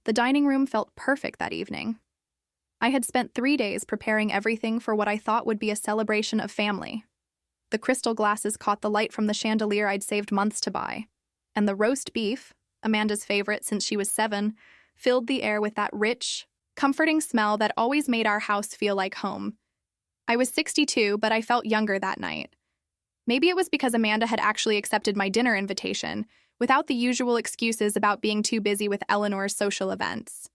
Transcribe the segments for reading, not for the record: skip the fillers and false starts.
The dining room felt perfect that evening. I had spent 3 days preparing everything for what I thought would be a celebration of family. The crystal glasses caught the light from the chandelier I'd saved months to buy, and the roast beef, Amanda's favorite since she was 7, filled the air with that rich, comforting smell that always made our house feel like home. I was 62, but I felt younger that night. Maybe it was because Amanda had actually accepted my dinner invitation, without the usual excuses about being too busy with Eleanor's social events.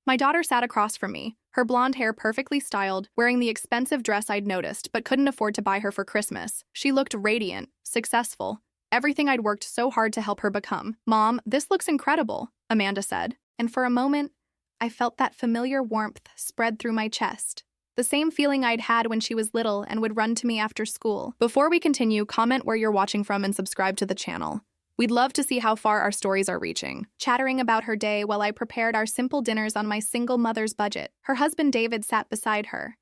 My daughter sat across from me, her blonde hair perfectly styled, wearing the expensive dress I'd noticed but couldn't afford to buy her for Christmas. She looked radiant, successful, everything I'd worked so hard to help her become. "Mom, this looks incredible," Amanda said, and for a moment, I felt that familiar warmth spread through my chest. The same feeling I'd had when she was little and would run to me after school. Before we continue, comment where you're watching from and subscribe to the channel. We'd love to see how far our stories are reaching. Chattering about her day while I prepared our simple dinners on my single mother's budget. Her husband David sat beside her.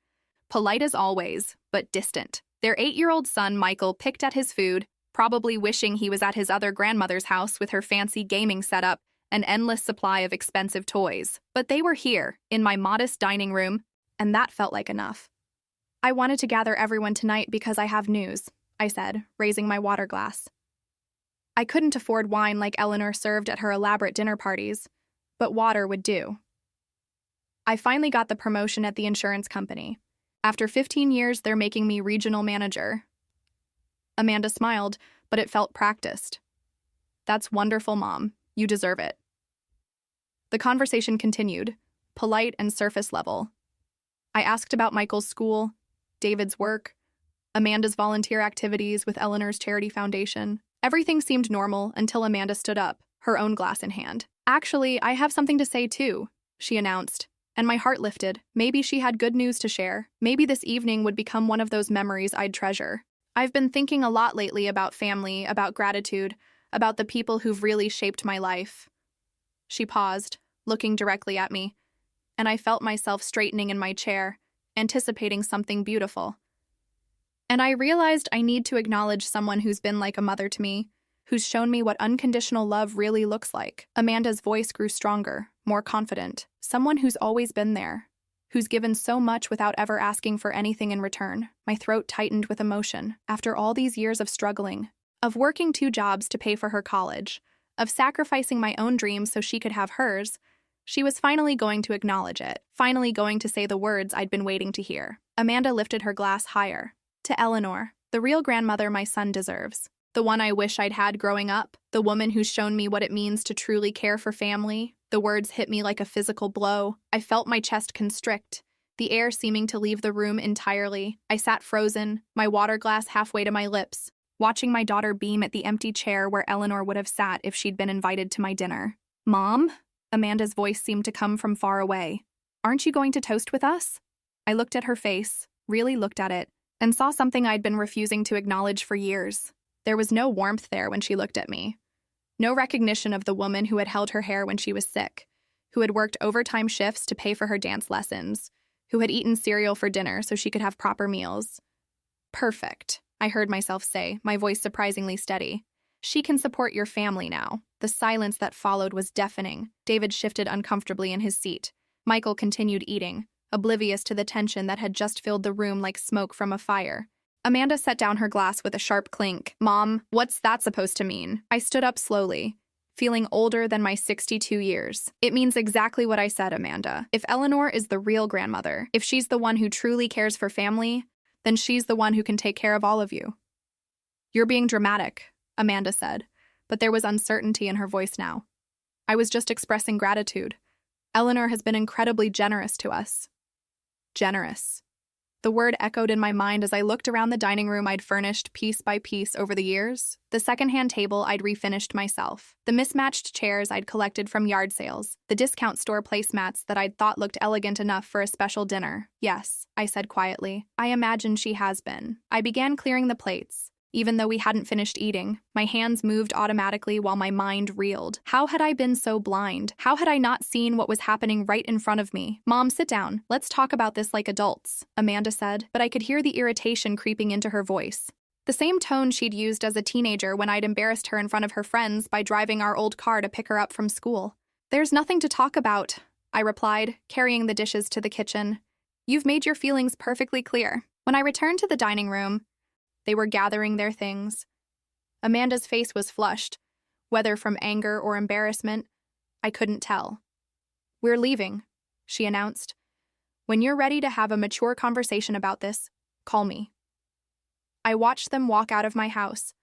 Polite as always, but distant. Their 8-year-old son Michael picked at his food, probably wishing he was at his other grandmother's house with her fancy gaming setup and endless supply of expensive toys. But they were here, in my modest dining room, and that felt like enough. "I wanted to gather everyone tonight because I have news," I said, raising my water glass. I couldn't afford wine like Eleanor served at her elaborate dinner parties, but water would do. I finally got the promotion at the insurance company. After 15 years, they're making me regional manager. Amanda smiled, but it felt practiced. "That's wonderful, Mom. You deserve it." The conversation continued, polite and surface level. I asked about Michael's school, David's work, Amanda's volunteer activities with Eleanor's charity foundation. Everything seemed normal until Amanda stood up, her own glass in hand. "Actually, I have something to say too," she announced, and my heart lifted. Maybe she had good news to share. Maybe this evening would become one of those memories I'd treasure. "I've been thinking a lot lately about family, about gratitude, about the people who've really shaped my life." She paused, looking directly at me, and I felt myself straightening in my chair, anticipating something beautiful. "And I realized I need to acknowledge someone who's been like a mother to me, who's shown me what unconditional love really looks like." Amanda's voice grew stronger, more confident. "Someone who's always been there, who's given so much without ever asking for anything in return." My throat tightened with emotion. After all these years of struggling, of working 2 jobs to pay for her college, of sacrificing my own dreams so she could have hers, she was finally going to acknowledge it, finally going to say the words I'd been waiting to hear. Amanda lifted her glass higher. "To Eleanor, the real grandmother my son deserves. The one I wish I'd had growing up. The woman who's shown me what it means to truly care for family." The words hit me like a physical blow. I felt my chest constrict, the air seeming to leave the room entirely. I sat frozen, my water glass halfway to my lips, watching my daughter beam at the empty chair where Eleanor would have sat if she'd been invited to my dinner. "Mom?" Amanda's voice seemed to come from far away. "Aren't you going to toast with us?" I looked at her face, really looked at it, and saw something I'd been refusing to acknowledge for years. There was no warmth there when she looked at me. No recognition of the woman who had held her hair when she was sick, who had worked overtime shifts to pay for her dance lessons, who had eaten cereal for dinner so she could have proper meals. "Perfect," I heard myself say, my voice surprisingly steady. "She can support your family now." The silence that followed was deafening. David shifted uncomfortably in his seat. Michael continued eating, oblivious to the tension that had just filled the room like smoke from a fire. Amanda set down her glass with a sharp clink. "Mom, what's that supposed to mean?" I stood up slowly, feeling older than my 62 years. "It means exactly what I said, Amanda. If Eleanor is the real grandmother, if she's the one who truly cares for family, then she's the one who can take care of all of you." "You're being dramatic," Amanda said, but there was uncertainty in her voice now. "I was just expressing gratitude. Eleanor has been incredibly generous to us." Generous. The word echoed in my mind as I looked around the dining room I'd furnished piece by piece over the years, the secondhand table I'd refinished myself, the mismatched chairs I'd collected from yard sales, the discount store placemats that I'd thought looked elegant enough for a special dinner. "Yes," I said quietly. "I imagine she has been." I began clearing the plates. Even though we hadn't finished eating, my hands moved automatically while my mind reeled. How had I been so blind? How had I not seen what was happening right in front of me? "Mom, sit down. Let's talk about this like adults," Amanda said, but I could hear the irritation creeping into her voice. The same tone she'd used as a teenager when I'd embarrassed her in front of her friends by driving our old car to pick her up from school. "There's nothing to talk about," I replied, carrying the dishes to the kitchen. "You've made your feelings perfectly clear." When I returned to the dining room, they were gathering their things. Amanda's face was flushed, whether from anger or embarrassment, I couldn't tell. "We're leaving," she announced. "When you're ready to have a mature conversation about this, call me." I watched them walk out of my house,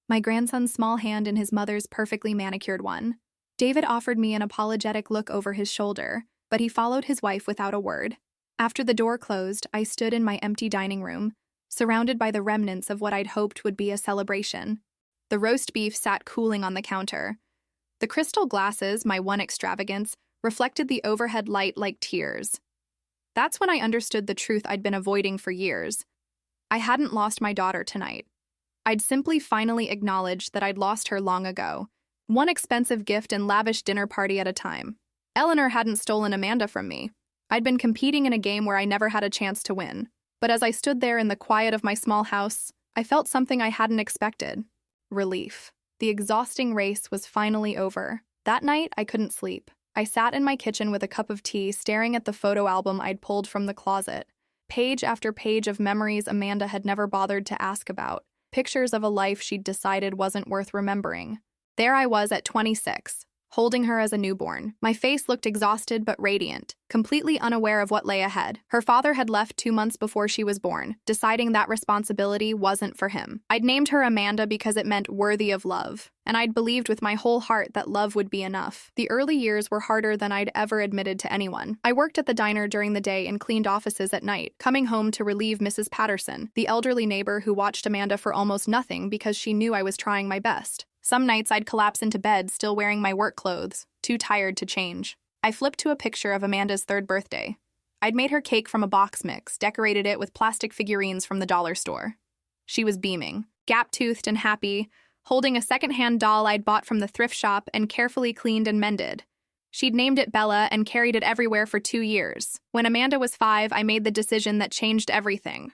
my grandson's small hand in his mother's perfectly manicured one. David offered me an apologetic look over his shoulder, but he followed his wife without a word. After the door closed, I stood in my empty dining room, surrounded by the remnants of what I'd hoped would be a celebration. The roast beef sat cooling on the counter. The crystal glasses, my one extravagance, reflected the overhead light like tears. That's when I understood the truth I'd been avoiding for years. I hadn't lost my daughter tonight. I'd simply finally acknowledged that I'd lost her long ago, one expensive gift and lavish dinner party at a time. Eleanor hadn't stolen Amanda from me. I'd been competing in a game where I never had a chance to win. But as I stood there in the quiet of my small house, I felt something I hadn't expected. Relief. The exhausting race was finally over. That night, I couldn't sleep. I sat in my kitchen with a cup of tea, staring at the photo album I'd pulled from the closet. Page after page of memories Amanda had never bothered to ask about. Pictures of a life she'd decided wasn't worth remembering. There I was at 26, holding her as a newborn. My face looked exhausted but radiant, completely unaware of what lay ahead. Her father had left 2 months before she was born, deciding that responsibility wasn't for him. I'd named her Amanda because it meant worthy of love, and I'd believed with my whole heart that love would be enough. The early years were harder than I'd ever admitted to anyone. I worked at the diner during the day and cleaned offices at night, coming home to relieve Mrs. Patterson, the elderly neighbor who watched Amanda for almost nothing because she knew I was trying my best. Some nights I'd collapse into bed still wearing my work clothes, too tired to change. I flipped to a picture of Amanda's 3rd birthday. I'd made her cake from a box mix, decorated it with plastic figurines from the dollar store. She was beaming, gap-toothed and happy, holding a second-hand doll I'd bought from the thrift shop and carefully cleaned and mended. She'd named it Bella and carried it everywhere for 2 years. When Amanda was 5, I made the decision that changed everything.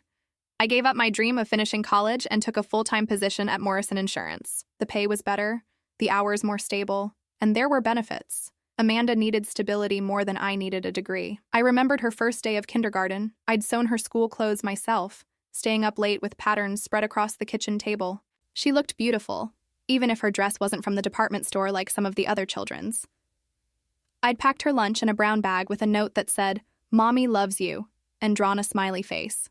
I gave up my dream of finishing college and took a full-time position at Morrison Insurance. The pay was better, the hours more stable, and there were benefits. Amanda needed stability more than I needed a degree. I remembered her first day of kindergarten. I'd sewn her school clothes myself, staying up late with patterns spread across the kitchen table. She looked beautiful, even if her dress wasn't from the department store like some of the other children's. I'd packed her lunch in a brown bag with a note that said, "Mommy loves you," and drawn a smiley face.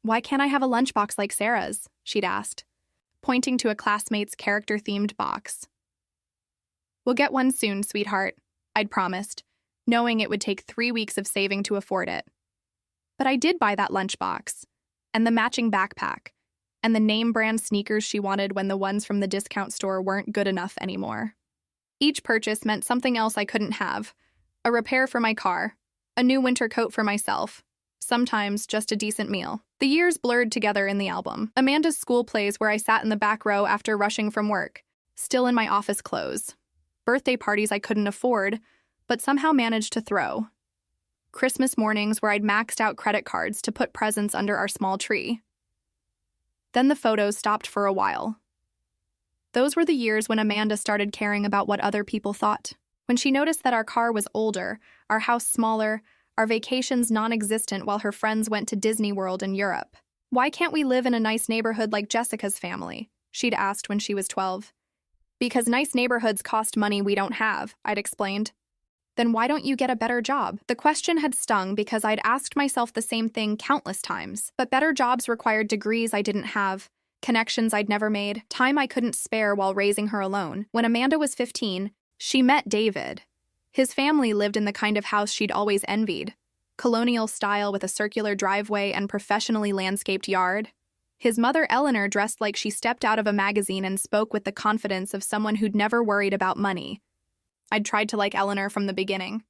"Why can't I have a lunchbox like Sarah's?" she'd asked, pointing to a classmate's character-themed box. "We'll get one soon, sweetheart," I'd promised, knowing it would take 3 weeks of saving to afford it. But I did buy that lunchbox, and the matching backpack, and the name-brand sneakers she wanted when the ones from the discount store weren't good enough anymore. Each purchase meant something else I couldn't have: a repair for my car, a new winter coat for myself, sometimes just a decent meal. The years blurred together in the album. Amanda's school plays where I sat in the back row after rushing from work, still in my office clothes. Birthday parties I couldn't afford, but somehow managed to throw. Christmas mornings where I'd maxed out credit cards to put presents under our small tree. Then the photos stopped for a while. Those were the years when Amanda started caring about what other people thought. When she noticed that our car was older, our house smaller, our vacations non-existent while her friends went to Disney World in Europe. "Why can't we live in a nice neighborhood like Jessica's family?" she'd asked when she was 12. "Because nice neighborhoods cost money we don't have," I'd explained. "Then why don't you get a better job?" The question had stung because I'd asked myself the same thing countless times. But better jobs required degrees I didn't have, connections I'd never made, time I couldn't spare while raising her alone. When Amanda was 15, she met David. His family lived in the kind of house she'd always envied, colonial style with a circular driveway and professionally landscaped yard. His mother, Eleanor, dressed like she stepped out of a magazine and spoke with the confidence of someone who'd never worried about money. I'd tried to like Eleanor from the beginning.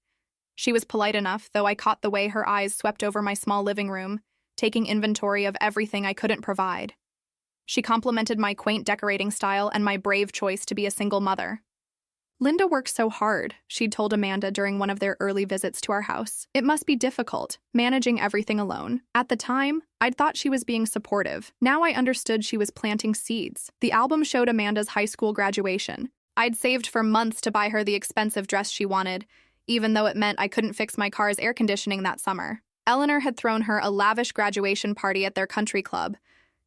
She was polite enough, though I caught the way her eyes swept over my small living room, taking inventory of everything I couldn't provide. She complimented my quaint decorating style and my brave choice to be a single mother. "Linda works so hard," she'd told Amanda during one of their early visits to our house. "It must be difficult, managing everything alone." At the time, I'd thought she was being supportive. Now I understood she was planting seeds. The album showed Amanda's high school graduation, I'd saved for months to buy her the expensive dress she wanted, even though it meant I couldn't fix my car's air conditioning that summer. Eleanor had thrown her a lavish graduation party at their country club,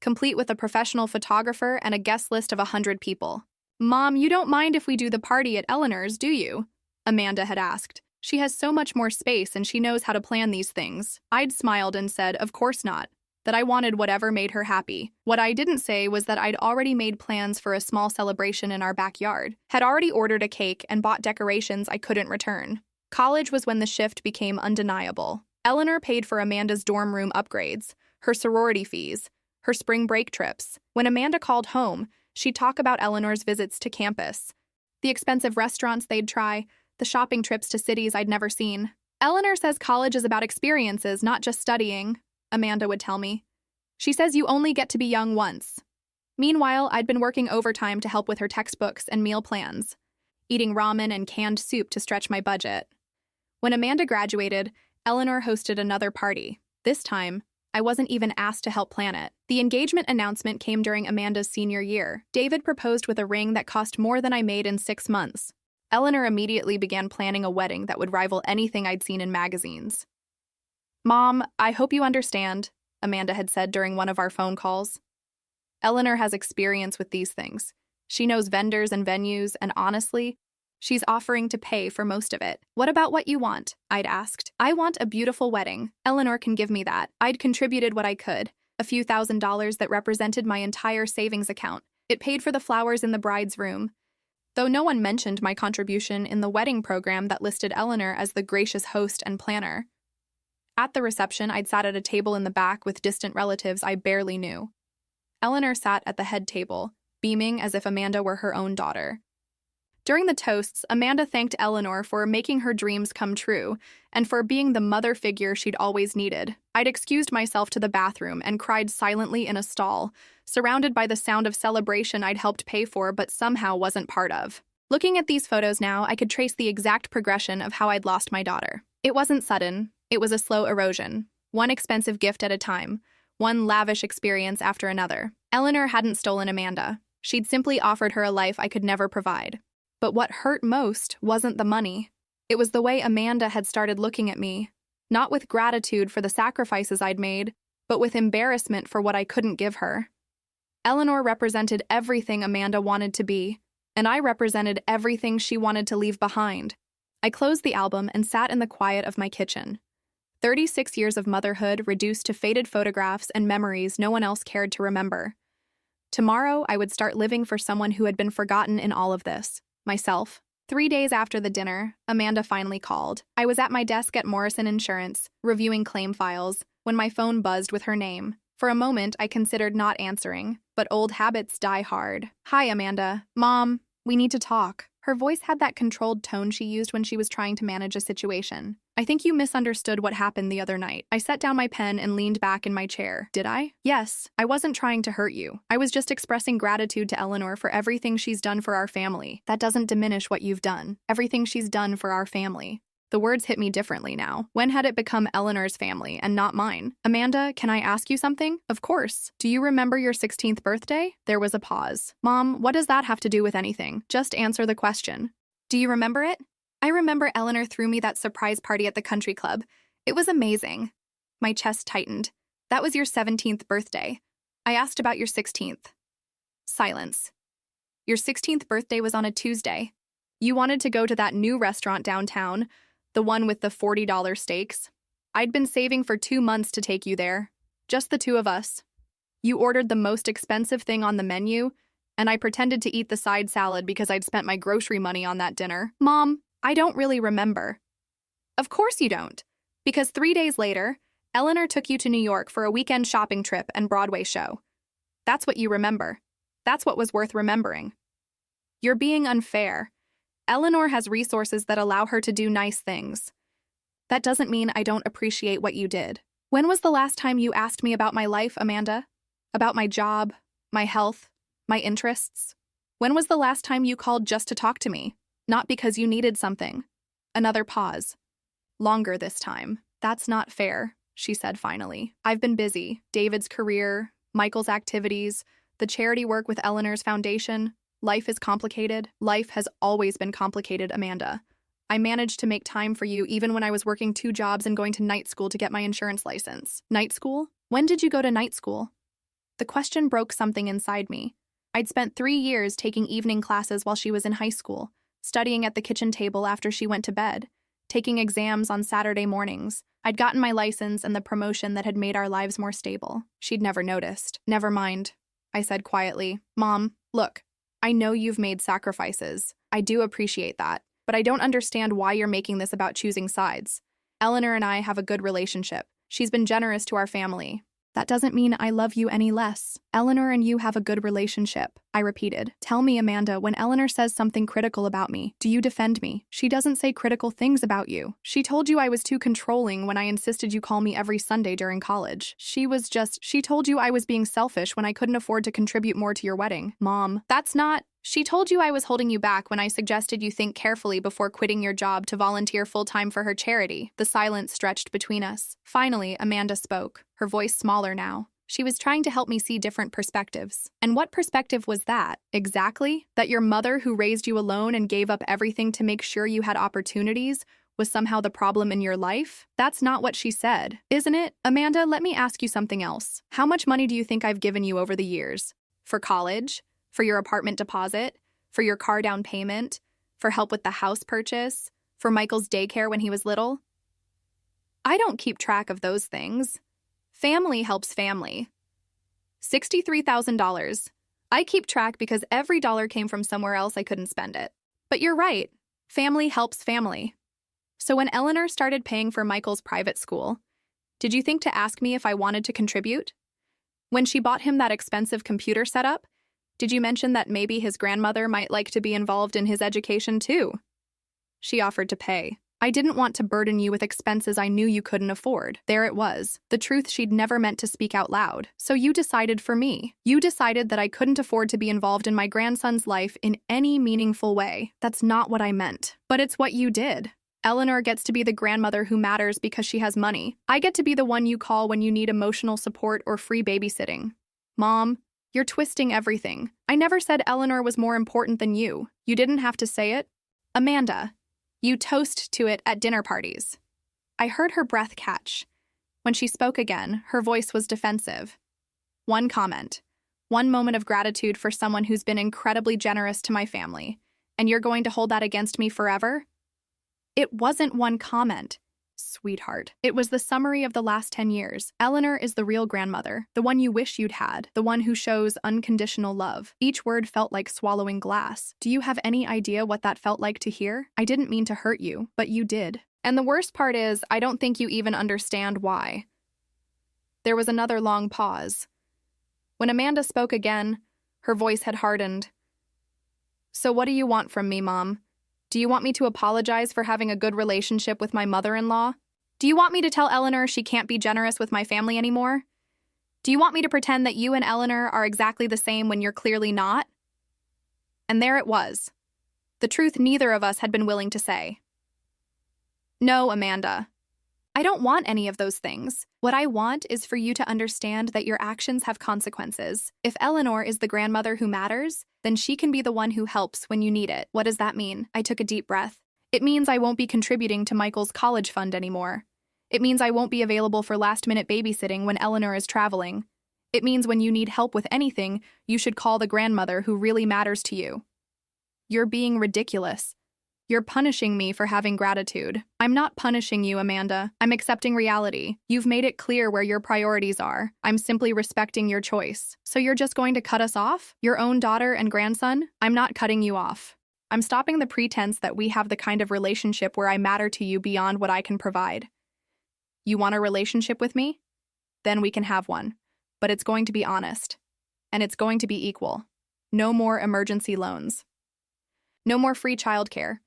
complete with a professional photographer and a guest list of 100 people. "Mom, you don't mind if we do the party at Eleanor's, do you?" Amanda had asked. "She has so much more space and she knows how to plan these things." I'd smiled and said, "Of course not," that I wanted whatever made her happy. What I didn't say was that I'd already made plans for a small celebration in our backyard, had already ordered a cake and bought decorations I couldn't return. College was when the shift became undeniable. Eleanor paid for Amanda's dorm room upgrades, her sorority fees, her spring break trips. When Amanda called home, she'd talk about Eleanor's visits to campus, the expensive restaurants they'd try, the shopping trips to cities I'd never seen. "Eleanor says college is about experiences, not just studying," Amanda would tell me. "She says you only get to be young once." Meanwhile, I'd been working overtime to help with her textbooks and meal plans, eating ramen and canned soup to stretch my budget. When Amanda graduated, Eleanor hosted another party. This time, I wasn't even asked to help plan it. The engagement announcement came during Amanda's senior year. David proposed with a ring that cost more than I made in 6 months. Eleanor immediately began planning a wedding that would rival anything I'd seen in magazines. "Mom, I hope you understand," Amanda had said during one of our phone calls. "Eleanor has experience with these things. She knows vendors and venues, and honestly, she's offering to pay for most of it." "What about what you want?" I'd asked. "I want a beautiful wedding. Eleanor can give me that." I'd contributed what I could, a few $1,000s that represented my entire savings account. It paid for the flowers in the bride's room, though no one mentioned my contribution in the wedding program that listed Eleanor as the gracious host and planner. At the reception, I'd sat at a table in the back with distant relatives I barely knew. Eleanor sat at the head table, beaming as if Amanda were her own daughter. During the toasts, Amanda thanked Eleanor for making her dreams come true and for being the mother figure she'd always needed. I'd excused myself to the bathroom and cried silently in a stall, surrounded by the sound of celebration I'd helped pay for but somehow wasn't part of. Looking at these photos now, I could trace the exact progression of how I'd lost my daughter. It wasn't sudden. It was a slow erosion, one expensive gift at a time, one lavish experience after another. Eleanor hadn't stolen Amanda. She'd simply offered her a life I could never provide. But what hurt most wasn't the money. It was the way Amanda had started looking at me, not with gratitude for the sacrifices I'd made, but with embarrassment for what I couldn't give her. Eleanor represented everything Amanda wanted to be, and I represented everything she wanted to leave behind. I closed the album and sat in the quiet of my kitchen. 36 years of motherhood reduced to faded photographs and memories no one else cared to remember. Tomorrow, I would start living for someone who had been forgotten in all of this. Myself. 3 days after the dinner, Amanda finally called. I was at my desk at Morrison Insurance, reviewing claim files, when my phone buzzed with her name. For a moment, I considered not answering, but old habits die hard. "Hi, Amanda. Mom, we need to talk." Her voice had that controlled tone she used when she was trying to manage a situation. "I think you misunderstood what happened the other night." I set down my pen and leaned back in my chair. "Did I?" "Yes. I wasn't trying to hurt you. I was just expressing gratitude to Eleanor for everything she's done for our family. That doesn't diminish what you've done. Everything she's done for our family." The words hit me differently now. When had it become Eleanor's family and not mine? "Amanda, can I ask you something?" "Of course. Do you remember your 16th birthday?" There was a pause. "Mom, what does that have to do with anything? Just answer the question." "Do you remember it?" "I remember Eleanor threw me that surprise party at the country club. It was amazing." My chest tightened. "That was your 17th birthday. I asked about your 16th. Silence. "Your 16th birthday was on a Tuesday. You wanted to go to that new restaurant downtown, the one with the $40 steaks. I'd been saving for 2 months to take you there. Just the two of us. You ordered the most expensive thing on the menu, and I pretended to eat the side salad because I'd spent my grocery money on that dinner." "Mom, I don't really remember." "Of course you don't. Because 3 days later, Eleanor took you to New York for a weekend shopping trip and Broadway show. That's what you remember. That's what was worth remembering." "You're being unfair. Eleanor has resources that allow her to do nice things. That doesn't mean I don't appreciate what you did." "When was the last time you asked me about my life, Amanda? About my job, my health, my interests? When was the last time you called just to talk to me? Not because you needed something." Another pause. Longer this time. "That's not fair," she said finally. "I've been busy. David's career, Michael's activities, the charity work with Eleanor's foundation. Life is complicated. Life has always been complicated, Amanda. I managed to make time for you even when I was working 2 jobs and going to night school to get my insurance license. Night school? When did you go to night school? The question broke something inside me. I'd spent 3 years taking evening classes while she was in high school, studying at the kitchen table after she went to bed, taking exams on Saturday mornings. I'd gotten my license and the promotion that had made our lives more stable. She'd never noticed. Never mind, I said quietly. Mom, look, I know you've made sacrifices. I do appreciate that, but I don't understand why you're making this about choosing sides. Eleanor and I have a good relationship. She's been generous to our family. That doesn't mean I love you any less. Eleanor and you have a good relationship, I repeated. Tell me, Amanda, when Eleanor says something critical about me, do you defend me? She doesn't say critical things about you. She told you I was too controlling when I insisted you call me every Sunday during college. She told you I was being selfish when I couldn't afford to contribute more to your wedding. Mom, that's not... She told you I was holding you back when I suggested you think carefully before quitting your job to volunteer full-time for her charity. The silence stretched between us. Finally, Amanda spoke, her voice smaller now. She was trying to help me see different perspectives. And what perspective was that? Exactly? That your mother, who raised you alone and gave up everything to make sure you had opportunities, was somehow the problem in your life? That's not what she said, isn't it? Amanda, let me ask you something else. How much money do you think I've given you over the years? For college? For your apartment deposit, for your car down payment, for help with the house purchase, for Michael's daycare when he was little? I don't keep track of those things. Family helps family. $63,000. I keep track because every dollar came from somewhere else I couldn't spend it. But you're right. Family helps family. So when Eleanor started paying for Michael's private school, did you think to ask me if I wanted to contribute? When she bought him that expensive computer setup, did you mention that maybe his grandmother might like to be involved in his education too? She offered to pay. I didn't want to burden you with expenses I knew you couldn't afford. There it was, the truth she'd never meant to speak out loud. So you decided for me. You decided that I couldn't afford to be involved in my grandson's life in any meaningful way. That's not what I meant. But it's what you did. Eleanor gets to be the grandmother who matters because she has money. I get to be the one you call when you need emotional support or free babysitting. Mom, you're twisting everything. I never said Eleanor was more important than you. You didn't have to say it. Amanda, you toast to it at dinner parties. I heard her breath catch. When she spoke again, her voice was defensive. One comment, one moment of gratitude for someone who's been incredibly generous to my family, and you're going to hold that against me forever? It wasn't one comment. Sweetheart. It was the summary of the last 10 years. Eleanor is the real grandmother, the one you wish you'd had, the one who shows unconditional love. Each word felt like swallowing glass. Do you have any idea what that felt like to hear? I didn't mean to hurt you, but you did. And the worst part is, I don't think you even understand why. There was another long pause. When Amanda spoke again, her voice had hardened. So what do you want from me, Mom? Do you want me to apologize for having a good relationship with my mother-in-law? Do you want me to tell Eleanor she can't be generous with my family anymore? Do you want me to pretend that you and Eleanor are exactly the same when you're clearly not? And there it was. The truth neither of us had been willing to say. No, Amanda. I don't want any of those things. What I want is for you to understand that your actions have consequences. If Eleanor is the grandmother who matters, then she can be the one who helps when you need it. What does that mean? I took a deep breath. It means I won't be contributing to Michael's college fund anymore. It means I won't be available for last-minute babysitting when Eleanor is traveling. It means when you need help with anything, you should call the grandmother who really matters to you. You're being ridiculous. You're punishing me for having gratitude. I'm not punishing you, Amanda. I'm accepting reality. You've made it clear where your priorities are. I'm simply respecting your choice. So you're just going to cut us off? Your own daughter and grandson? I'm not cutting you off. I'm stopping the pretense that we have the kind of relationship where I matter to you beyond what I can provide. You want a relationship with me? Then we can have one. But it's going to be honest. And it's going to be equal. No more emergency loans. No more free childcare.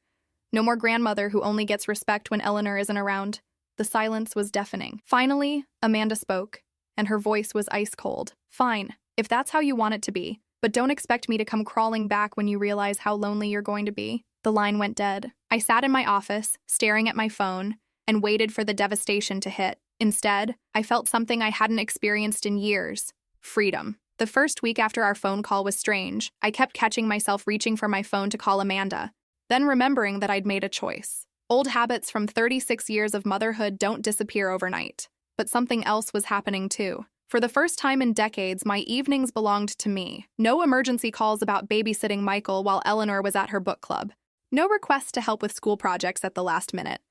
No more grandmother who only gets respect when Eleanor isn't around. The silence was deafening. Finally, Amanda spoke, and her voice was ice cold. Fine, if that's how you want it to be, but don't expect me to come crawling back when you realize how lonely you're going to be. The line went dead. I sat in my office, staring at my phone, and waited for the devastation to hit. Instead, I felt something I hadn't experienced in years. Freedom. The The first week after our phone call was strange. I kept catching myself reaching for my phone to call Amanda, then remembering that I'd made a choice. Old habits from 36 years of motherhood don't disappear overnight. But something else was happening too. For the first time in decades, my evenings belonged to me. No emergency calls about babysitting Michael while Eleanor was at her book club. No requests to help with school projects at the last minute.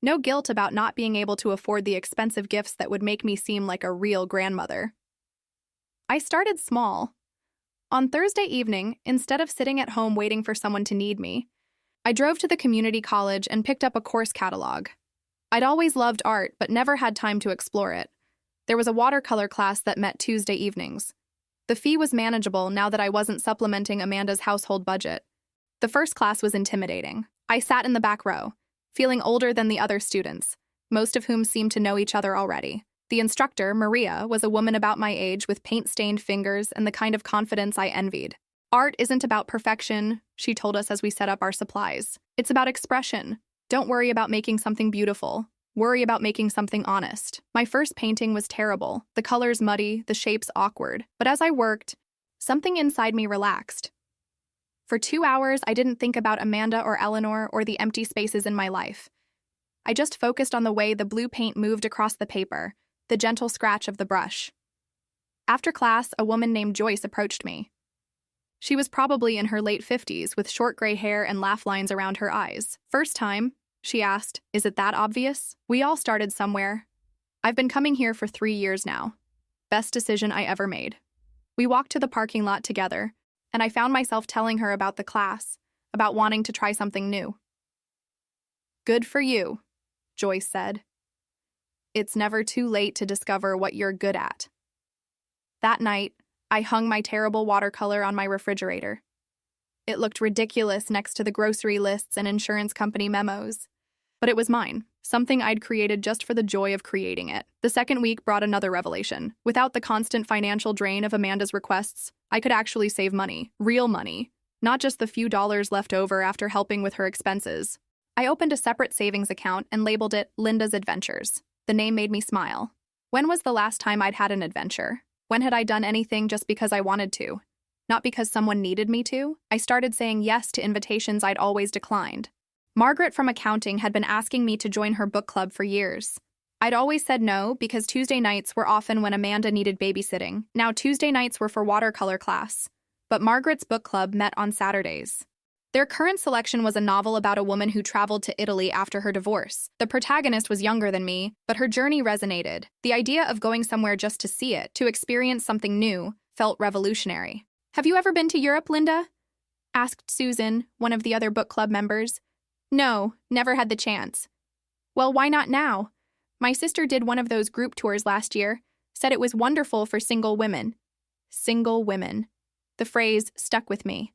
No guilt about not being able to afford the expensive gifts that would make me seem like a real grandmother. I started small. On Thursday evening, instead of sitting at home waiting for someone to need me, I drove to the community college and picked up a course catalog. I'd always loved art, but never had time to explore it. There was a watercolor class that met Tuesday evenings. The fee was manageable now that I wasn't supplementing Amanda's household budget. The first class was intimidating. I sat in the back row, feeling older than the other students, most of whom seemed to know each other already. The instructor, Maria, was a woman about my age with paint-stained fingers and the kind of confidence I envied. Art isn't about perfection, she told us as we set up our supplies. It's about expression. Don't worry about making something beautiful. Worry about making something honest. My first painting was terrible, the colors muddy, the shapes awkward. But as I worked, something inside me relaxed. For 2 hours, I didn't think about Amanda or Eleanor or the empty spaces in my life. I just focused on the way the blue paint moved across the paper, the gentle scratch of the brush. After class, a woman named Joyce approached me. She was probably in her late 50s with short gray hair and laugh lines around her eyes. First time? She asked, is it that obvious? We all started somewhere. I've been coming here for 3 years now. Best decision I ever made. We walked to the parking lot together, and I found myself telling her about the class, about wanting to try something new. Good for you, Joyce said. It's never too late to discover what you're good at. That night, I hung my terrible watercolor on my refrigerator. It looked ridiculous next to the grocery lists and insurance company memos. But it was mine, something I'd created just for the joy of creating it. The second week brought another revelation. Without the constant financial drain of Amanda's requests, I could actually save money, real money, not just the few dollars left over after helping with her expenses. I opened a separate savings account and labeled it Linda's Adventures. The name made me smile. When was the last time I'd had an adventure? When had I done anything just because I wanted to? Not because someone needed me to? I started saying yes to invitations I'd always declined. Margaret from accounting had been asking me to join her book club for years. I'd always said no because Tuesday nights were often when Amanda needed babysitting. Now Tuesday nights were for watercolor class. But Margaret's book club met on Saturdays. Their current selection was a novel about a woman who traveled to Italy after her divorce. The protagonist was younger than me, but her journey resonated. The idea of going somewhere just to see it, to experience something new, felt revolutionary. Have you ever been to Europe, Linda? Asked Susan, one of the other book club members. No, never had the chance. Well, why not now? My sister did one of those group tours last year, said it was wonderful for single women. Single women. The phrase stuck with me.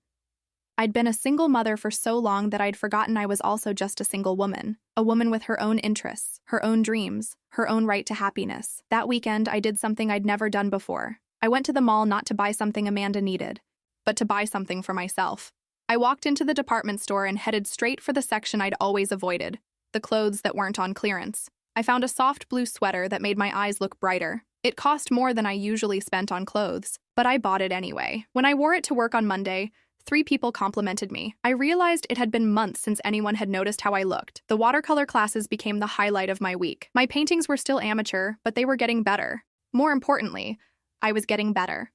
I'd been a single mother for so long that I'd forgotten I was also just a single woman, a woman with her own interests, her own dreams, her own right to happiness. That weekend, I did something I'd never done before. I went to the mall not to buy something Amanda needed, but to buy something for myself. I walked into the department store and headed straight for the section I'd always avoided, the clothes that weren't on clearance. I found a soft blue sweater that made my eyes look brighter. It cost more than I usually spent on clothes, but I bought it anyway. When I wore it to work on Monday, 3 people complimented me. I realized it had been months since anyone had noticed how I looked. The watercolor classes became the highlight of my week. My paintings were still amateur, but they were getting better. More importantly, I was getting better.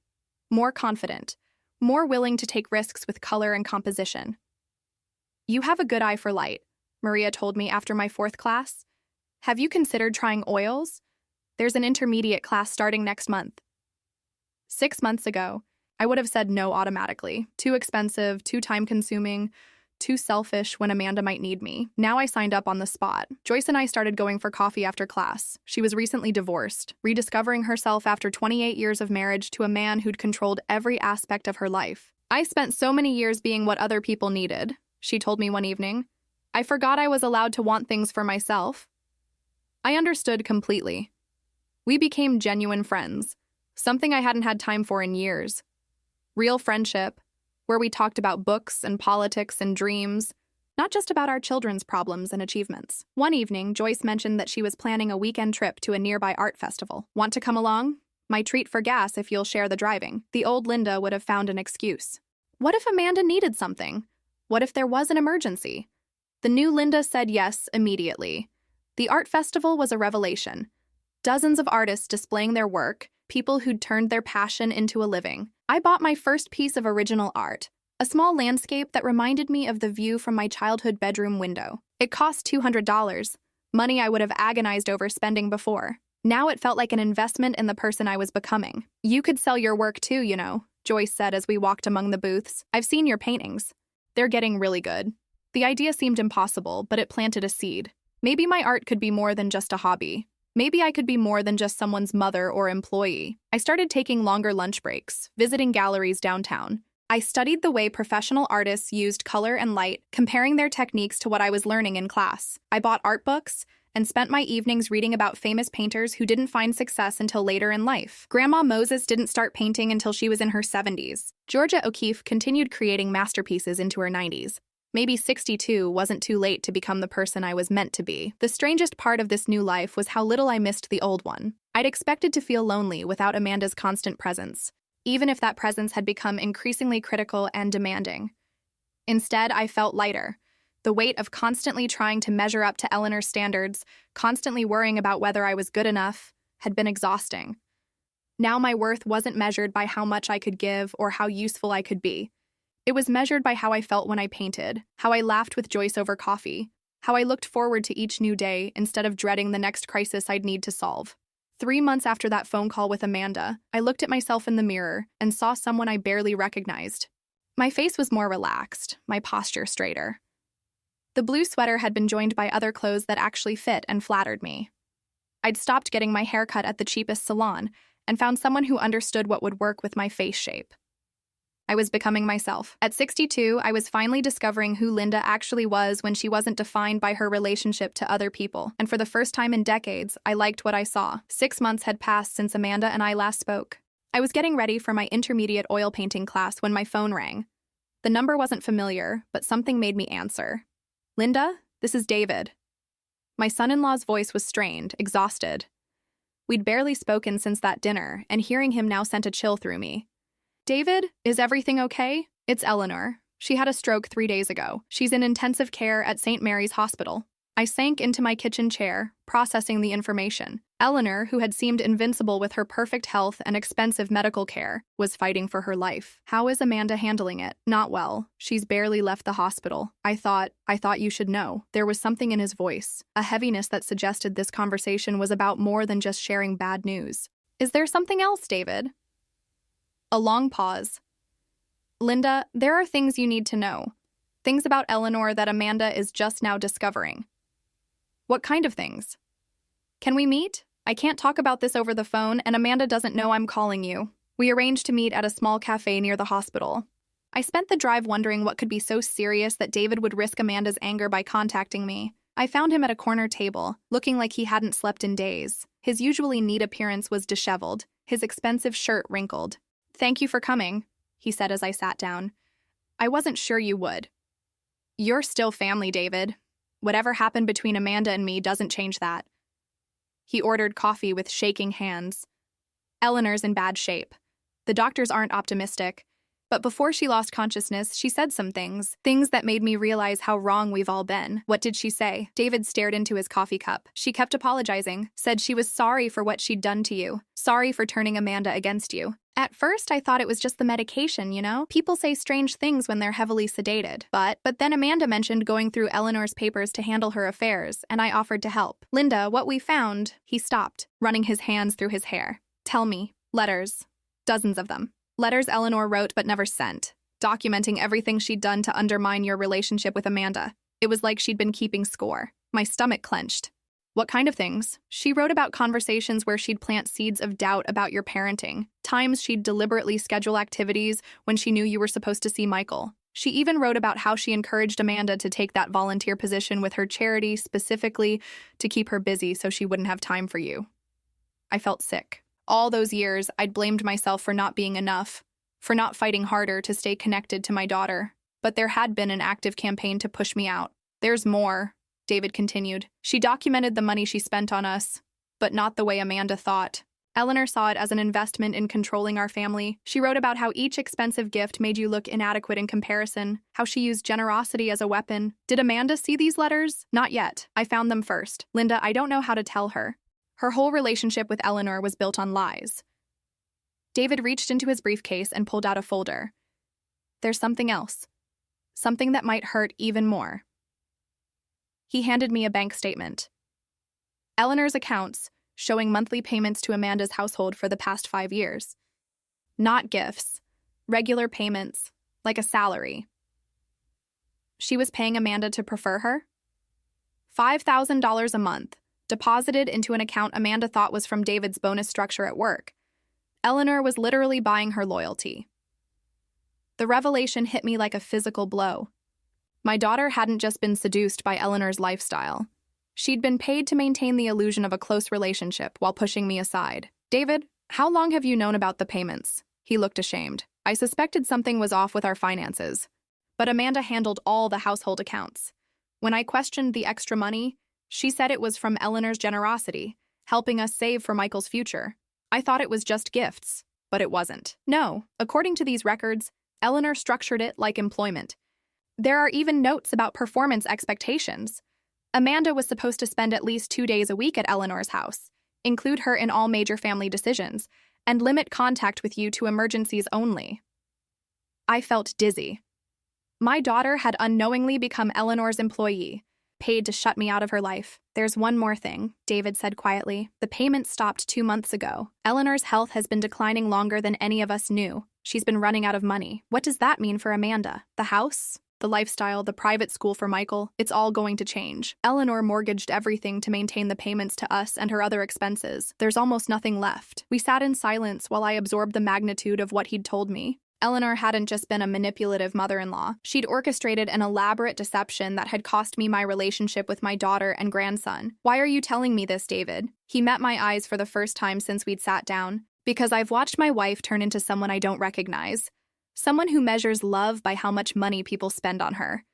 More confident. More willing to take risks with color and composition. You have a good eye for light, Maria told me after my 4th class. Have you considered trying oils? There's an intermediate class starting next month. 6 months ago, I would have said no automatically. Too expensive, too time-consuming, too selfish when Amanda might need me. Now I signed up on the spot. Joyce and I started going for coffee after class. She was recently divorced, rediscovering herself after 28 years of marriage to a man who'd controlled every aspect of her life. I spent so many years being what other people needed, she told me one evening. I forgot I was allowed to want things for myself. I understood completely. We became genuine friends, something I hadn't had time for in years. Real friendship, where we talked about books and politics and dreams, not just about our children's problems and achievements. One evening, Joyce mentioned that she was planning a weekend trip to a nearby art festival. Want to come along? My treat for gas if you'll share the driving. The old Linda would have found an excuse. What if Amanda needed something? What if there was an emergency? The new Linda said yes immediately. The art festival was a revelation. Dozens of artists displaying their work, people who'd turned their passion into a living. I bought my first piece of original art, a small landscape that reminded me of the view from my childhood bedroom window. It cost $200, money I would have agonized over spending before. Now it felt like an investment in the person I was becoming. You could sell your work too, you know, Joyce said as we walked among the booths. I've seen your paintings. They're getting really good. The idea seemed impossible, but it planted a seed. Maybe my art could be more than just a hobby. Maybe I could be more than just someone's mother or employee. I started taking longer lunch breaks, visiting galleries downtown. I studied the way professional artists used color and light, comparing their techniques to what I was learning in class. I bought art books and spent my evenings reading about famous painters who didn't find success until later in life. Grandma Moses didn't start painting until she was in her 70s. Georgia O'Keeffe continued creating masterpieces into her 90s. Maybe 62 wasn't too late to become the person I was meant to be. The strangest part of this new life was how little I missed the old one. I'd expected to feel lonely without Amanda's constant presence, even if that presence had become increasingly critical and demanding. Instead, I felt lighter. The weight of constantly trying to measure up to Eleanor's standards, constantly worrying about whether I was good enough, had been exhausting. Now my worth wasn't measured by how much I could give or how useful I could be. It was measured by how I felt when I painted, how I laughed with Joyce over coffee, how I looked forward to each new day instead of dreading the next crisis I'd need to solve. 3 months after that phone call with Amanda, I looked at myself in the mirror and saw someone I barely recognized. My face was more relaxed, my posture straighter. The blue sweater had been joined by other clothes that actually fit and flattered me. I'd stopped getting my hair cut at the cheapest salon and found someone who understood what would work with my face shape. I was becoming myself. At 62, I was finally discovering who Linda actually was when she wasn't defined by her relationship to other people. And for the first time in decades, I liked what I saw. 6 months had passed since Amanda and I last spoke. I was getting ready for my intermediate oil painting class when my phone rang. The number wasn't familiar, but something made me answer. Linda, this is David. My son-in-law's voice was strained, exhausted. We'd barely spoken since that dinner, and hearing him now sent a chill through me. David, is everything okay? It's Eleanor. She had a stroke 3 days ago. She's in intensive care at St. Mary's Hospital. I sank into my kitchen chair, processing the information. Eleanor, who had seemed invincible with her perfect health and expensive medical care, was fighting for her life. How is Amanda handling it? Not well. She's barely left the hospital. I thought you should know. There was something in his voice, a heaviness that suggested this conversation was about more than just sharing bad news. Is there something else, David? A long pause. Linda, there are things you need to know. Things about Eleanor that Amanda is just now discovering. What kind of things? Can we meet? I can't talk about this over the phone, and Amanda doesn't know I'm calling you. We arranged to meet at a small cafe near the hospital. I spent the drive wondering what could be so serious that David would risk Amanda's anger by contacting me. I found him at a corner table, looking like he hadn't slept in days. His usually neat appearance was disheveled, his expensive shirt wrinkled. Thank you for coming, he said as I sat down. I wasn't sure you would. You're still family, David. Whatever happened between Amanda and me doesn't change that. He ordered coffee with shaking hands. Eleanor's in bad shape. The doctors aren't optimistic. But before she lost consciousness, she said some things that made me realize how wrong we've all been. What did she say? David stared into his coffee cup. She kept apologizing, said she was sorry for what she'd done to you, sorry for turning Amanda against you. At first, I thought it was just the medication, you know? People say strange things when they're heavily sedated. But then Amanda mentioned going through Eleanor's papers to handle her affairs, and I offered to help. Linda, what we found... He stopped, running his hands through his hair. Tell me. Letters. Dozens of them. Letters Eleanor wrote but never sent, documenting everything she'd done to undermine your relationship with Amanda. It was like she'd been keeping score. My stomach clenched. What kind of things? She wrote about conversations where she'd plant seeds of doubt about your parenting, times she'd deliberately schedule activities when she knew you were supposed to see Michael. She even wrote about how she encouraged Amanda to take that volunteer position with her charity specifically to keep her busy so she wouldn't have time for you. I felt sick. All those years, I'd blamed myself for not being enough, for not fighting harder to stay connected to my daughter. But there had been an active campaign to push me out. There's more, David continued. She documented the money she spent on us, but not the way Amanda thought. Eleanor saw it as an investment in controlling our family. She wrote about how each expensive gift made you look inadequate in comparison, how she used generosity as a weapon. Did Amanda see these letters? Not yet. I found them first. Linda, I don't know how to tell her. Her whole relationship with Eleanor was built on lies. David reached into his briefcase and pulled out a folder. There's something else. Something that might hurt even more. He handed me a bank statement. Eleanor's accounts, showing monthly payments to Amanda's household for the past 5 years. Not gifts, regular payments, like a salary. She was paying Amanda to prefer her? $5,000 a month, deposited into an account Amanda thought was from David's bonus structure at work. Eleanor was literally buying her loyalty. The revelation hit me like a physical blow. My daughter hadn't just been seduced by Eleanor's lifestyle. She'd been paid to maintain the illusion of a close relationship while pushing me aside. David, how long have you known about the payments? He looked ashamed. I suspected something was off with our finances. But Amanda handled all the household accounts. When I questioned the extra money, she said it was from Eleanor's generosity, helping us save for Michael's future. I thought it was just gifts, but it wasn't. No, according to these records, Eleanor structured it like employment. There are even notes about performance expectations. Amanda was supposed to spend at least 2 days a week at Eleanor's house, include her in all major family decisions, and limit contact with you to emergencies only. I felt dizzy. My daughter had unknowingly become Eleanor's employee, paid to shut me out of her life. There's one more thing, David said quietly. The payment stopped 2 months ago. Eleanor's health has been declining longer than any of us knew. She's been running out of money. What does that mean for Amanda? The house? The lifestyle, the private school for Michael, it's all going to change. Eleanor mortgaged everything to maintain the payments to us and her other expenses. There's almost nothing left. We sat in silence while I absorbed the magnitude of what he'd told me. Eleanor hadn't just been a manipulative mother-in-law. She'd orchestrated an elaborate deception that had cost me my relationship with my daughter and grandson. Why are you telling me this, David? He met my eyes for the first time since we'd sat down. Because I've watched my wife turn into someone I don't recognize. Someone who measures love by how much money people spend on her.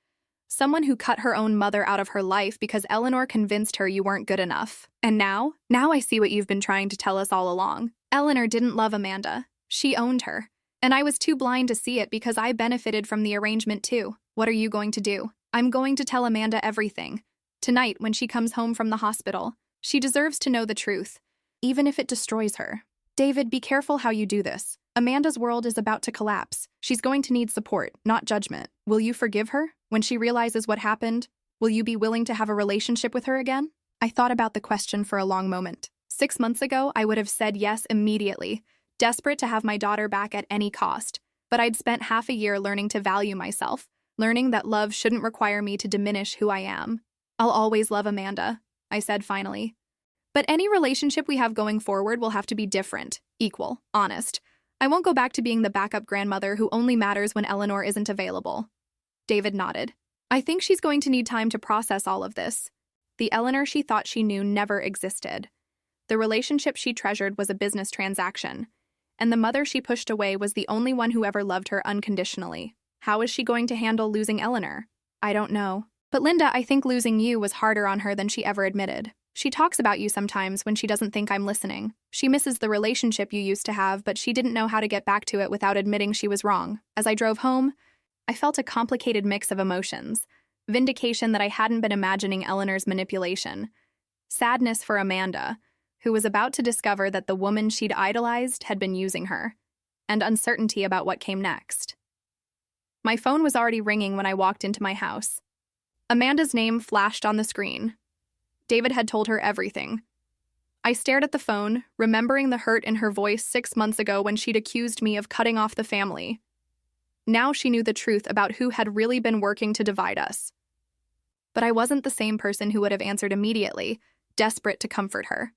Someone who cut her own mother out of her life because Eleanor convinced her you weren't good enough. And now I see what you've been trying to tell us all along. Eleanor didn't love Amanda. She owned her. And I was too blind to see it because I benefited from the arrangement too. What are you going to do? I'm going to tell Amanda everything. Tonight, when she comes home from the hospital. She deserves to know the truth, even if it destroys her. David, be careful how you do this. Amanda's world is about to collapse. She's going to need support, not judgment. Will you forgive her? When she realizes what happened, will you be willing to have a relationship with her again? I thought about the question for a long moment. 6 months ago, I would have said yes immediately, desperate to have my daughter back at any cost. But I'd spent half a year learning to value myself, learning that love shouldn't require me to diminish who I am. I'll always love Amanda, I said finally. But any relationship we have going forward will have to be different, equal, honest. I won't go back to being the backup grandmother who only matters when Eleanor isn't available. David nodded. I think she's going to need time to process all of this. The Eleanor she thought she knew never existed. The relationship she treasured was a business transaction, and the mother she pushed away was the only one who ever loved her unconditionally. How is she going to handle losing Eleanor? I don't know. But Linda, I think losing you was harder on her than she ever admitted. She talks about you sometimes when she doesn't think I'm listening. She misses the relationship you used to have, but she didn't know how to get back to it without admitting she was wrong. As I drove home, I felt a complicated mix of emotions. Vindication that I hadn't been imagining Eleanor's manipulation. Sadness for Amanda, who was about to discover that the woman she'd idolized had been using her. And uncertainty about what came next. My phone was already ringing when I walked into my house. Amanda's name flashed on the screen. David had told her everything. I stared at the phone, remembering the hurt in her voice 6 months ago when she'd accused me of cutting off the family. Now she knew the truth about who had really been working to divide us. But I wasn't the same person who would have answered immediately, desperate to comfort her.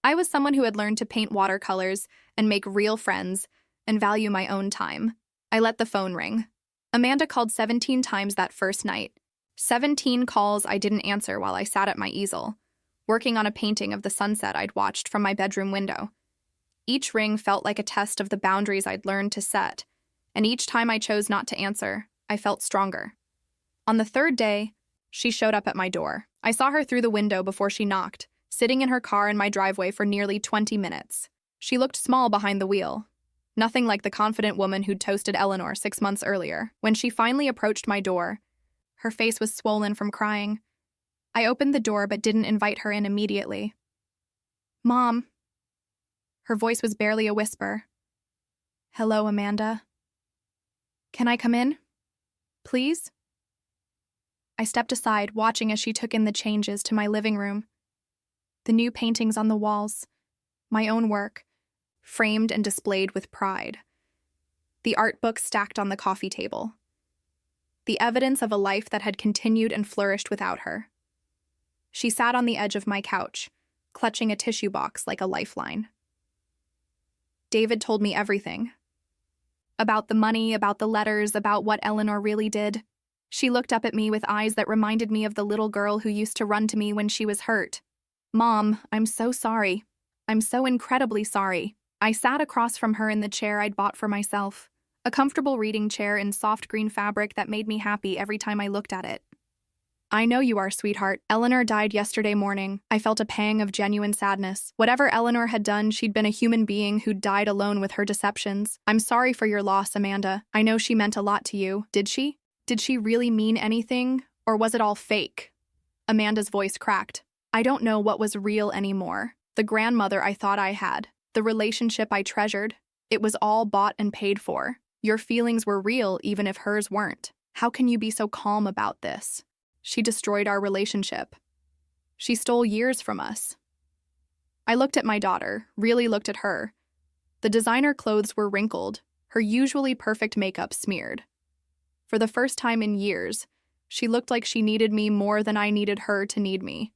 I was someone who had learned to paint watercolors and make real friends and value my own time. I let the phone ring. Amanda called 17 times that first night. 17 calls I didn't answer while I sat at my easel, working on a painting of the sunset I'd watched from my bedroom window. Each ring felt like a test of the boundaries I'd learned to set, and each time I chose not to answer, I felt stronger. On the third day, she showed up at my door. I saw her through the window before she knocked, sitting in her car in my driveway for nearly 20 minutes. She looked small behind the wheel, nothing like the confident woman who'd toasted Eleanor 6 months earlier. When she finally approached my door, her face was swollen from crying. I opened the door but didn't invite her in immediately. "Mom." Her voice was barely a whisper. "Hello, Amanda. Can I come in? Please?" I stepped aside, watching as she took in the changes to my living room. The new paintings on the walls, my own work, framed and displayed with pride. The art books stacked on the coffee table. The evidence of a life that had continued and flourished without her. She sat on the edge of my couch, clutching a tissue box like a lifeline. David told me everything. About the money, about the letters, about what Eleanor really did. She looked up at me with eyes that reminded me of the little girl who used to run to me when she was hurt. "Mom, I'm so sorry. I'm so incredibly sorry." I sat across from her in the chair I'd bought for myself, a comfortable reading chair in soft green fabric that made me happy every time I looked at it. "I know you are, sweetheart. Eleanor died yesterday morning." I felt a pang of genuine sadness. Whatever Eleanor had done, she'd been a human being who'd died alone with her deceptions. "I'm sorry for your loss, Amanda. I know she meant a lot to you." "Did she? Did she really mean anything? Or was it all fake?" Amanda's voice cracked. "I don't know what was real anymore. The grandmother I thought I had, the relationship I treasured, it was all bought and paid for. Your feelings were real even if hers weren't. How can you be so calm about this? She destroyed our relationship. She stole years from us." I looked at my daughter, really looked at her. The designer clothes were wrinkled, her usually perfect makeup smeared. For the first time in years, she looked like she needed me more than I needed her to need me.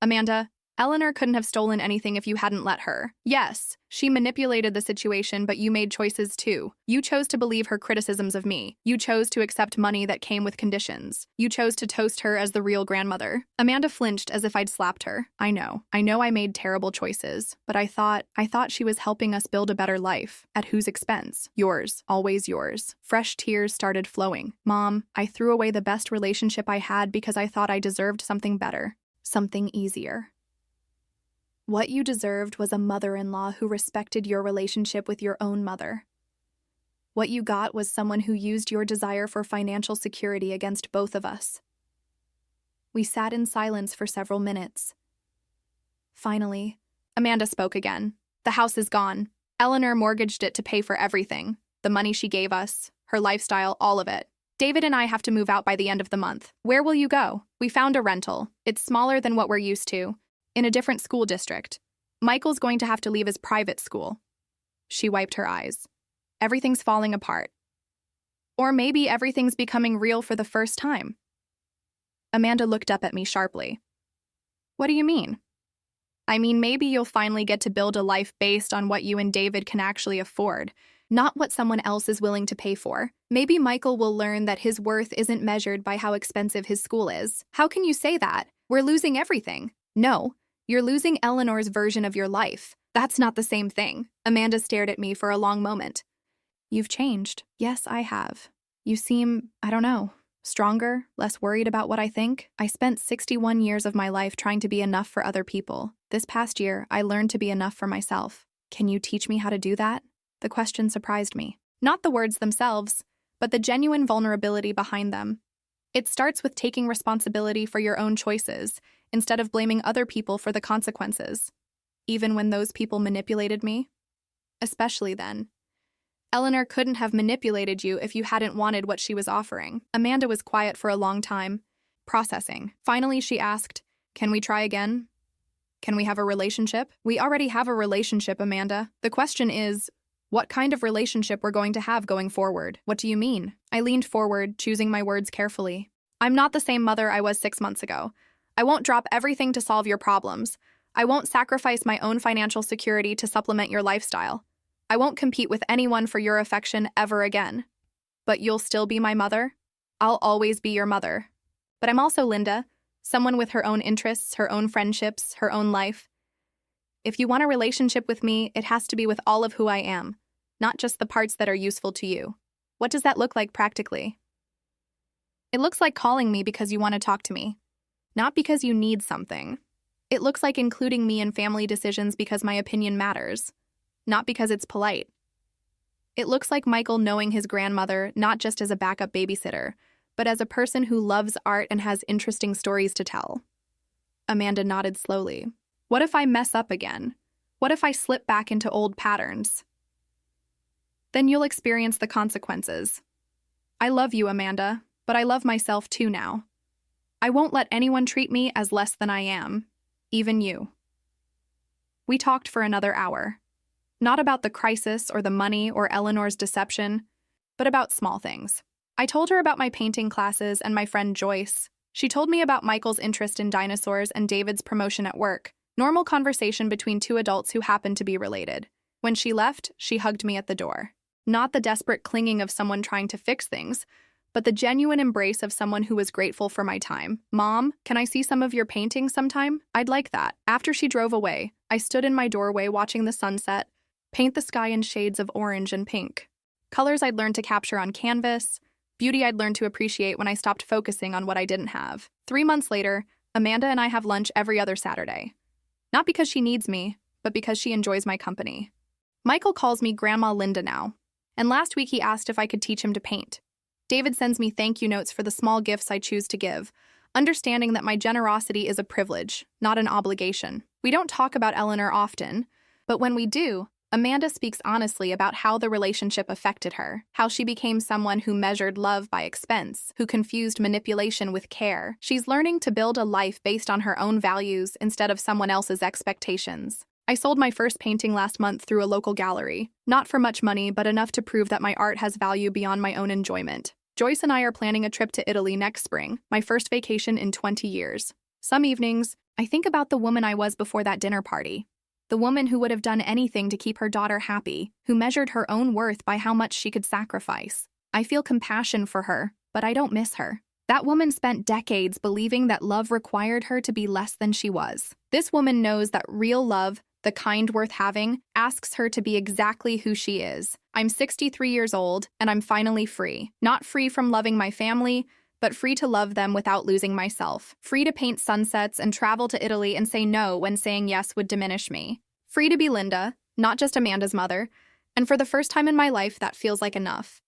"Amanda, Eleanor couldn't have stolen anything if you hadn't let her. Yes, she manipulated the situation, but you made choices too. You chose to believe her criticisms of me. You chose to accept money that came with conditions. You chose to toast her as the real grandmother." Amanda flinched as if I'd slapped her. I know I made terrible choices, but I thought she was helping us build a better life. At whose expense? Yours, always yours." Fresh tears started flowing. "Mom, I threw away the best relationship I had because I thought I deserved something better, something easier. What you deserved was a mother-in-law who respected your relationship with your own mother. What you got was someone who used your desire for financial security against both of us." We sat in silence for several minutes. Finally, Amanda spoke again. "The house is gone. Eleanor mortgaged it to pay for everything. The money she gave us, her lifestyle, all of it. David and I have to move out by the end of the month. Where will you go? We found a rental. It's smaller than what we're used to, in a different school district. Michael's going to have to leave his private school." She wiped her eyes. "Everything's falling apart. Or maybe everything's becoming real for the first time." Amanda looked up at me sharply. "What do you mean?" "I mean, maybe you'll finally get to build a life based on what you and David can actually afford, not what someone else is willing to pay for. Maybe Michael will learn that his worth isn't measured by how expensive his school is." "How can you say that? We're losing everything." "No. You're losing Eleanor's version of your life. That's not the same thing." Amanda stared at me for a long moment. "You've changed." "Yes, I have. You seem, I don't know, stronger, less worried about what I think. I spent 61 years of my life trying to be enough for other people. This past year, I learned to be enough for myself. Can you teach me how to do that?" The question surprised me. Not the words themselves, but the genuine vulnerability behind them. It starts with taking responsibility for your own choices, instead of blaming other people for the consequences, even when those people manipulated me. Especially then. Eleanor couldn't have manipulated you if you hadn't wanted what she was offering. Amanda was quiet for a long time, processing. Finally, she asked, "Can we try again? Can we have a relationship?" "We already have a relationship, Amanda. The question is, what kind of relationship we're going to have going forward." "What do you mean?" I leaned forward, choosing my words carefully. "I'm not the same mother I was 6 months ago. I won't drop everything to solve your problems. I won't sacrifice my own financial security to supplement your lifestyle. I won't compete with anyone for your affection ever again. But you'll still be my mother? I'll always be your mother. But I'm also Linda, someone with her own interests, her own friendships, her own life. If you want a relationship with me, it has to be with all of who I am, not just the parts that are useful to you. What does that look like practically?" "It looks like calling me because you want to talk to me, not because you need something. It looks like including me in family decisions because my opinion matters. not because it's polite. It looks like Michael knowing his grandmother not just as a backup babysitter, but as a person who loves art and has interesting stories to tell. Amanda nodded slowly. What if I mess up again? What if I slip back into old patterns? Then you'll experience the consequences. I love you, Amanda, but I love myself too now. I won't let anyone treat me as less than I am, even you. We talked for another hour. Not about the crisis or the money or Eleanor's deception, but about small things. I told her about my painting classes and my friend Joyce. She told me about Michael's interest in dinosaurs and David's promotion at work. Normal conversation between two adults who happened to be related. When she left, she hugged me at the door. Not the desperate clinging of someone trying to fix things, but the genuine embrace of someone who was grateful for my time. Mom, can I see some of your paintings sometime? I'd like that. After she drove away, I stood in my doorway watching the sunset, paint the sky in shades of orange and pink. Colors I'd learned to capture on canvas, beauty I'd learned to appreciate when I stopped focusing on what I didn't have. 3 months later, Amanda and I have lunch every other Saturday. Not because she needs me, but because she enjoys my company. Michael calls me Grandma Linda now, and last week he asked if I could teach him to paint. David sends me thank you notes for the small gifts I choose to give, understanding that my generosity is a privilege, not an obligation. We don't talk about Eleanor often, but when we do, Amanda speaks honestly about how the relationship affected her, how she became someone who measured love by expense, who confused manipulation with care. She's learning to build a life based on her own values instead of someone else's expectations. I sold my first painting last month through a local gallery, not for much money, but enough to prove that my art has value beyond my own enjoyment. Joyce and I are planning a trip to Italy next spring, my first vacation in 20 years. Some evenings, I think about the woman I was before that dinner party. The woman who would have done anything to keep her daughter happy, who measured her own worth by how much she could sacrifice. I feel compassion for her, but I don't miss her. That woman spent decades believing that love required her to be less than she was. This woman knows that real love, the kind worth having, asks her to be exactly who she is. I'm 63 years old, and I'm finally free. Not free from loving my family, but free to love them without losing myself. Free to paint sunsets and travel to Italy and say no when saying yes would diminish me. Free to be Linda, not just Amanda's mother. And for the first time in my life, that feels like enough.